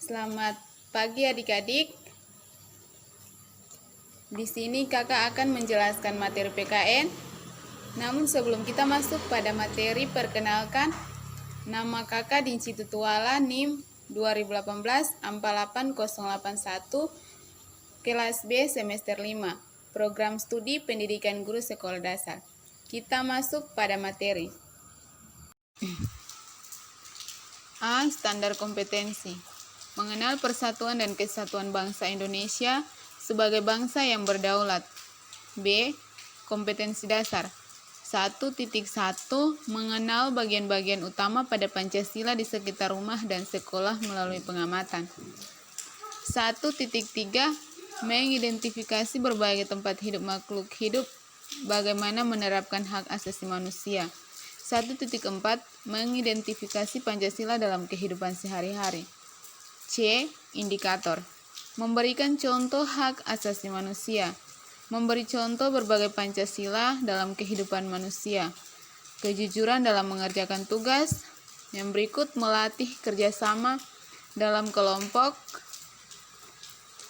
Selamat pagi adik-adik. Di sini kakak akan menjelaskan materi PKN. Namun sebelum kita masuk pada materi, perkenalkan nama kakak Dinci Tutuala, NIM 2018 48081, kelas B semester 5, program studi pendidikan guru sekolah dasar. Kita masuk pada materi. A. Standar kompetensi. Mengenal persatuan dan kesatuan bangsa Indonesia sebagai bangsa yang berdaulat. B. Kompetensi dasar. 1.1 Mengenal bagian-bagian utama pada Pancasila di sekitar rumah dan sekolah melalui pengamatan. 1.3 Mengidentifikasi berbagai tempat hidup makhluk hidup, bagaimana menerapkan hak asasi manusia. 1.4 Mengidentifikasi Pancasila dalam kehidupan sehari-hari. C. Indikator. Memberikan contoh hak asasi manusia. Memberi contoh berbagai Pancasila dalam kehidupan manusia. Kejujuran dalam mengerjakan tugas. Yang berikut melatih kerjasama dalam kelompok.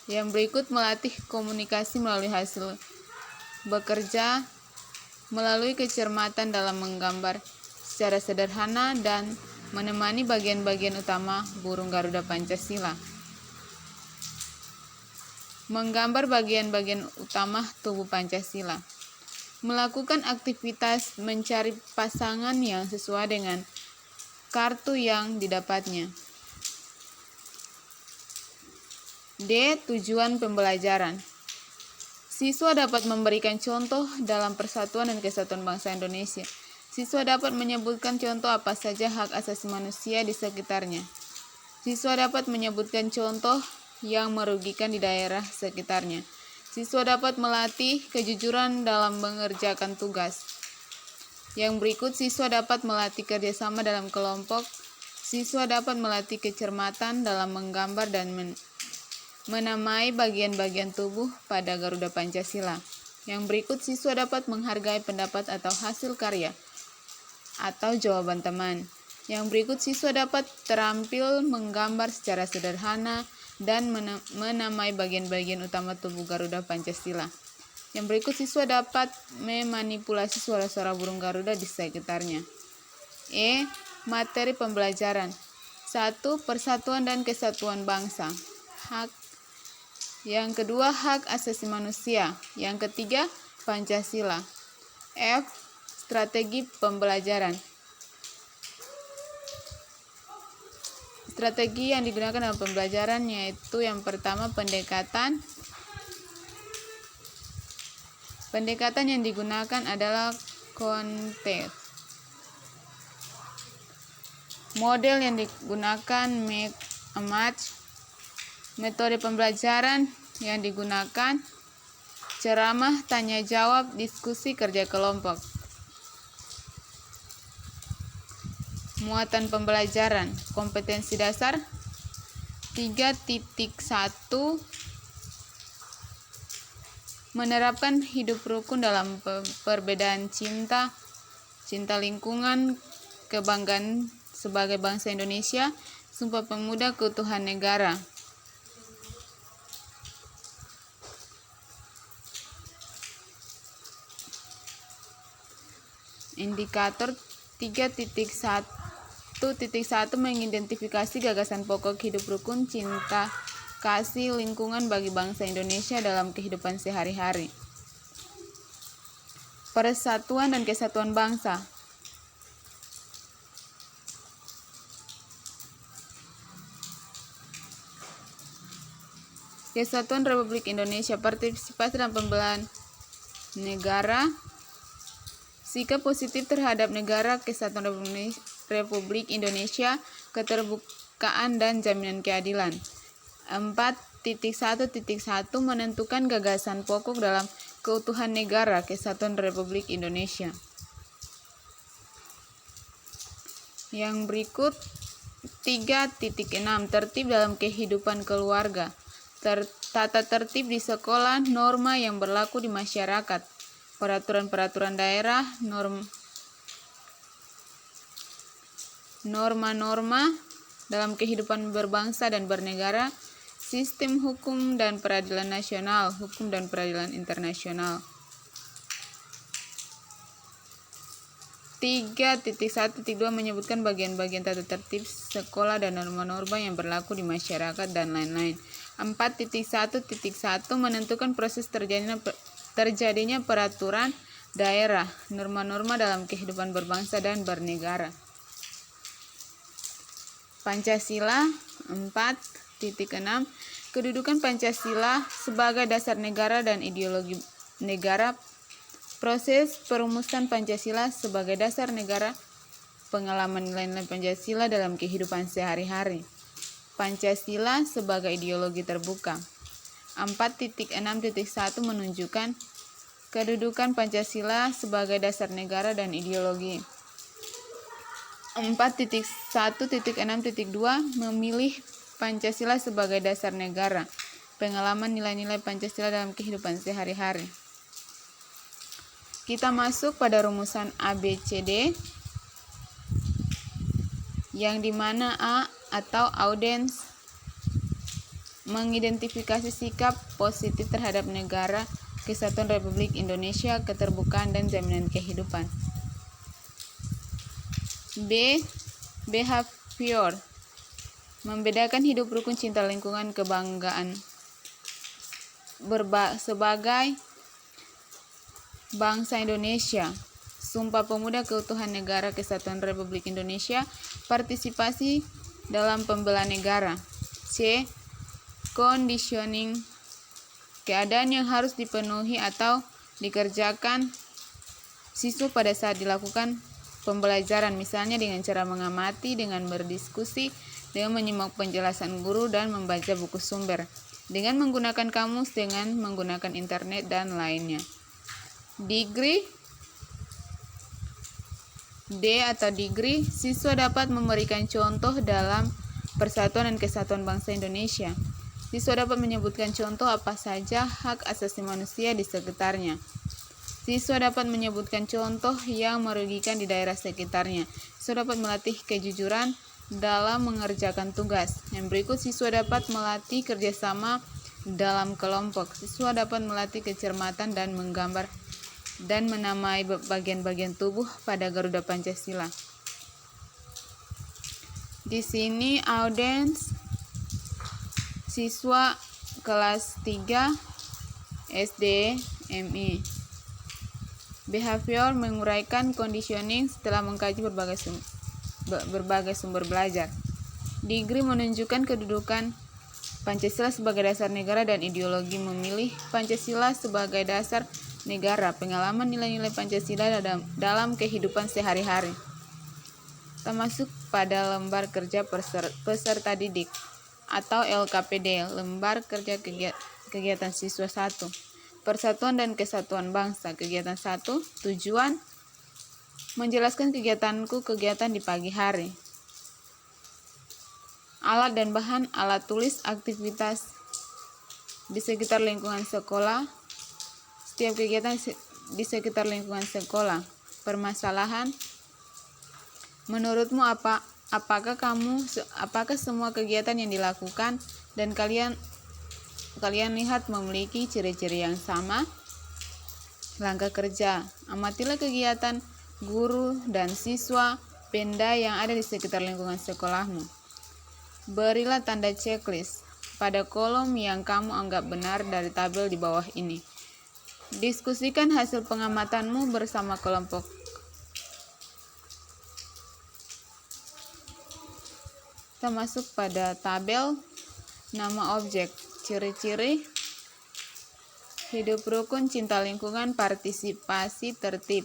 Yang berikut melatih komunikasi melalui hasil bekerja, melalui kecermatan dalam menggambar secara sederhana dan menemani bagian-bagian utama burung Garuda Pancasila. Menggambar bagian-bagian utama tubuh Pancasila. Melakukan aktivitas mencari pasangan yang sesuai dengan kartu yang didapatnya. D. Tujuan pembelajaran. Siswa dapat memberikan contoh dalam persatuan dan kesatuan bangsa Indonesia. Siswa dapat menyebutkan contoh apa saja hak asasi manusia di sekitarnya. Siswa dapat menyebutkan contoh yang merugikan di daerah sekitarnya. Siswa dapat melatih kejujuran dalam mengerjakan tugas. Yang berikut, siswa dapat melatih kerjasama dalam kelompok. Siswa dapat melatih kecermatan dalam menggambar dan menamai bagian-bagian tubuh pada Garuda Pancasila. Yang berikut, siswa dapat menghargai pendapat atau hasil karya atau jawaban teman. Yang berikut, siswa dapat terampil menggambar secara sederhana dan menamai bagian-bagian utama tubuh Garuda Pancasila. Yang berikut, siswa dapat memanipulasi suara-suara burung Garuda di sekitarnya. E. Materi pembelajaran. 1. Persatuan dan kesatuan bangsa. Hak. Yang kedua, hak asasi manusia. Yang ketiga, Pancasila. F. Strategi pembelajaran. Strategi yang digunakan dalam pembelajaran yaitu yang pertama pendekatan. Pendekatan yang digunakan adalah konteks. Model yang digunakan make a match. Metode pembelajaran yang digunakan ceramah, tanya jawab, diskusi, kerja kelompok. Muatan pembelajaran. Kompetensi dasar 3.1 Menerapkan hidup rukun dalam perbedaan cinta lingkungan, kebanggaan sebagai bangsa Indonesia, Sumpah Pemuda Keutuhan Negara. Indikator 3.1 mengidentifikasi gagasan pokok hidup rukun, cinta, kasih, lingkungan bagi bangsa Indonesia dalam kehidupan sehari-hari. Persatuan dan kesatuan bangsa. Kesatuan Republik Indonesia, partisipasi dalam pembelahan negara. Sikap positif terhadap negara kesatuan Republik Indonesia, keterbukaan dan jaminan keadilan. 4.1.1 Menentukan gagasan pokok dalam keutuhan negara kesatuan Republik Indonesia. Yang berikut 3.6 Tertib dalam kehidupan keluarga. Tata tertib di sekolah, norma yang berlaku di masyarakat, peraturan-peraturan daerah, norma-norma dalam kehidupan berbangsa dan bernegara, sistem hukum dan peradilan nasional, hukum dan peradilan internasional. 3.1.2 menyebutkan bagian-bagian tata tertib sekolah dan norma-norma yang berlaku di masyarakat dan lain-lain. 4.1.1 menentukan proses terjadinya peraturan daerah, norma-norma dalam kehidupan berbangsa dan bernegara. Pancasila. 4.6 kedudukan Pancasila sebagai dasar negara dan ideologi negara. Proses perumusan Pancasila sebagai dasar negara, pengalaman nilai-nilai Pancasila dalam kehidupan sehari-hari. Pancasila sebagai ideologi terbuka. 4.6.1 menunjukkan kedudukan Pancasila sebagai dasar negara dan ideologi. 4.1.6.2 memilih Pancasila sebagai dasar negara, pengalaman nilai-nilai Pancasila dalam kehidupan sehari-hari. Kita masuk pada rumusan ABCD, yang dimana A atau audiens mengidentifikasi sikap positif terhadap negara, kesatuan Republik Indonesia, keterbukaan dan jaminan kehidupan. B. Behavior membedakan hidup rukun, cinta lingkungan, kebanggaan sebagai bangsa Indonesia, Sumpah Pemuda Keutuhan Negara Kesatuan Republik Indonesia, partisipasi dalam pembela negara. C. Conditioning keadaan yang harus dipenuhi atau dikerjakan siswa pada saat dilakukan pembelajaran, misalnya dengan cara mengamati, dengan berdiskusi, dengan menyimak penjelasan guru dan membaca buku sumber, dengan menggunakan kamus, dengan menggunakan internet dan lainnya. Degree D atau degree, siswa dapat memberikan contoh dalam persatuan dan kesatuan bangsa Indonesia. Siswa dapat menyebutkan contoh apa saja hak asasi manusia di sekitarnya. Siswa dapat menyebutkan contoh yang merugikan di daerah sekitarnya. Siswa dapat melatih kejujuran dalam mengerjakan tugas. Yang berikut, siswa dapat melatih kerjasama dalam kelompok. Siswa dapat melatih kecermatan dan menggambar dan menamai bagian-bagian tubuh pada Garuda Pancasila. Di sini audiens siswa kelas 3 SD MI. Behavior menguraikan conditioning setelah mengkaji berbagai sumber belajar. Degree menunjukkan kedudukan Pancasila sebagai dasar negara dan ideologi memilih Pancasila sebagai dasar negara, pengalaman nilai-nilai Pancasila dalam kehidupan sehari-hari. Kita masuk pada lembar kerja peserta didik atau LKPD, lembar kerja kegiatan siswa 1. Persatuan dan Kesatuan Bangsa, kegiatan 1, tujuan menjelaskan kegiatan di pagi hari. Alat dan bahan, alat tulis, aktivitas di sekitar lingkungan sekolah. Setiap kegiatan di sekitar lingkungan sekolah. Permasalahan, menurutmu apakah semua kegiatan yang dilakukan dan kalian lihat memiliki ciri-ciri yang sama? Langkah kerja, amatilah kegiatan guru dan siswa Pemda yang ada di sekitar lingkungan sekolahmu. Berilah tanda checklist pada kolom yang kamu anggap benar dari tabel di bawah ini. Diskusikan hasil pengamatanmu bersama kelompok. Kita masuk pada tabel nama objek, ciri-ciri hidup rukun, cinta lingkungan, partisipasi tertib.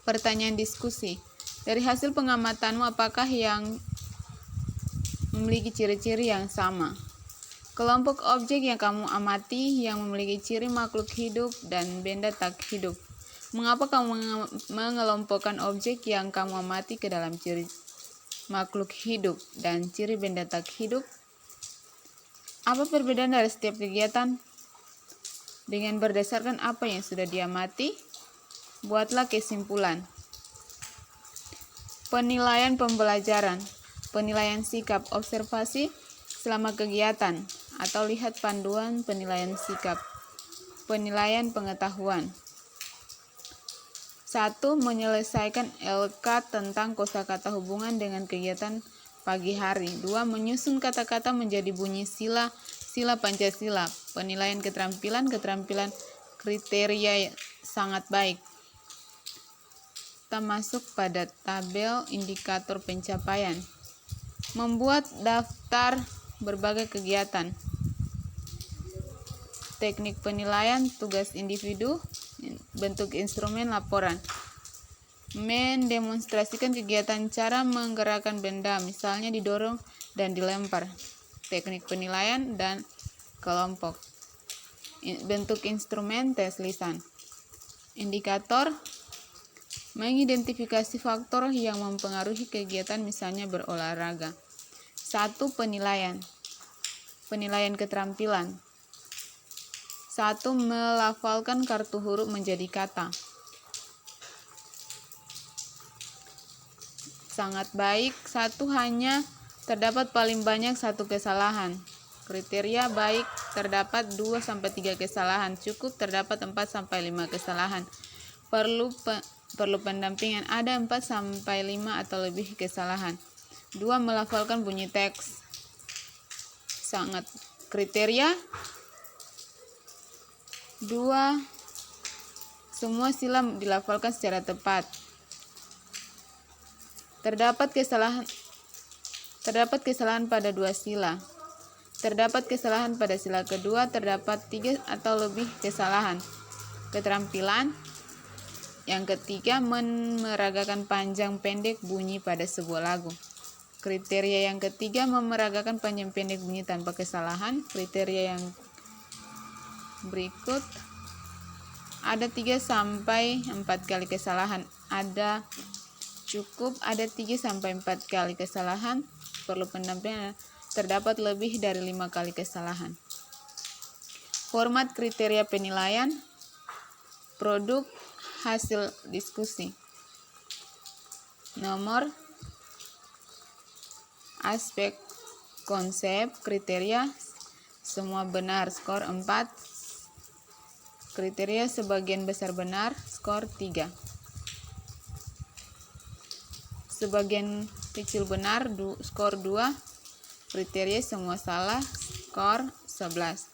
Pertanyaan diskusi. Dari hasil pengamatanmu, apakah yang memiliki ciri-ciri yang sama? Kelompok objek yang kamu amati yang memiliki ciri makhluk hidup dan benda tak hidup. Mengapa kamu mengelompokkan objek yang kamu amati ke dalam ciri makhluk hidup dan ciri benda tak hidup? Apa perbedaan dari setiap kegiatan? Dengan berdasarkan apa yang sudah diamati, buatlah kesimpulan. Penilaian pembelajaran. Penilaian sikap, observasi selama kegiatan, atau lihat panduan penilaian sikap. Penilaian pengetahuan. 1. Menyelesaikan LK tentang kosakata hubungan dengan kegiatan pagi hari. 2. Menyusun kata-kata menjadi bunyi sila Pancasila. Penilaian keterampilan kriteria sangat baik. Kita masuk pada tabel indikator pencapaian. Membuat daftar berbagai kegiatan. Teknik penilaian tugas individu, bentuk instrumen laporan. Mendemonstrasikan kegiatan cara menggerakkan benda, misalnya didorong dan dilempar. Teknik penilaian dan kelompok. Bentuk instrumen tes lisan. Indikator, mengidentifikasi faktor yang mempengaruhi kegiatan, misalnya berolahraga. 1. Penilaian keterampilan. 1. Melafalkan kartu huruf menjadi kata. Sangat baik. 1. Hanya terdapat paling banyak 1 kesalahan. Kriteria baik, terdapat 2-3 kesalahan. Cukup, terdapat 4-5 kesalahan. Perlu pendampingan, ada 4-5 atau lebih kesalahan. 2. Melafalkan bunyi teks. Sangat kriteria 2. Semua sila dilafalkan secara tepat. Terdapat kesalahan pada 2 sila. Terdapat kesalahan pada sila kedua, terdapat 3 atau lebih kesalahan. Keterampilan yang ketiga, memeragakan panjang pendek bunyi pada sebuah lagu. Kriteria yang ketiga, memeragakan panjang pendek bunyi tanpa kesalahan. Kriteria yang berikut, ada 3-4 kali kesalahan. Ada cukup, ada 3-4 kali kesalahan. Perlu pendampingan, terdapat lebih dari 5 kali kesalahan. Format kriteria penilaian, produk, hasil diskusi. Nomor, aspek, konsep, kriteria, semua benar, skor 4. Kriteria sebagian besar benar, skor 3. Sebagian kecil benar, skor 2. Kriteria semua salah, skor 11.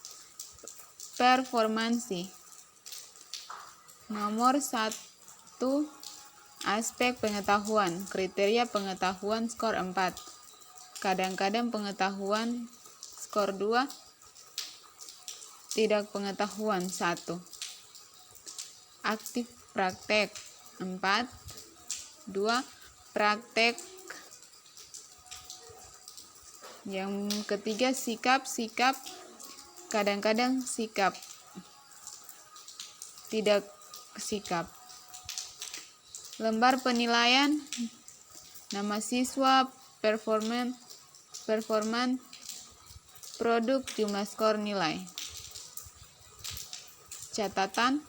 Performansi. Nomor 1, aspek pengetahuan, kriteria pengetahuan, skor 4. Kadang-kadang pengetahuan, skor 2. Tidak pengetahuan, 1. Aktif praktek, 4. 2. Praktek. Yang ketiga, sikap, kadang-kadang sikap, tidak sikap. Lembar penilaian, nama siswa, performan, produk, jumlah skor, nilai. Catatan,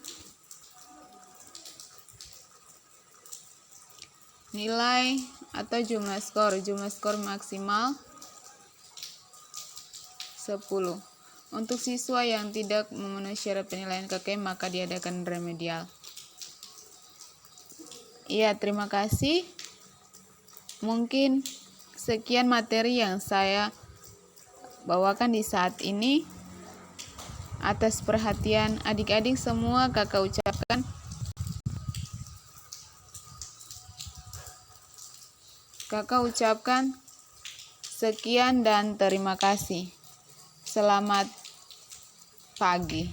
nilai atau jumlah skor maksimal 10. Untuk siswa yang tidak memenuhi syarat penilaian KKM, maka diadakan remedial. Iya, terima kasih. Mungkin sekian materi yang saya bawakan di saat ini. Atas perhatian adik-adik semua, kakak ucapkan sekian dan terima kasih. Selamat pagi.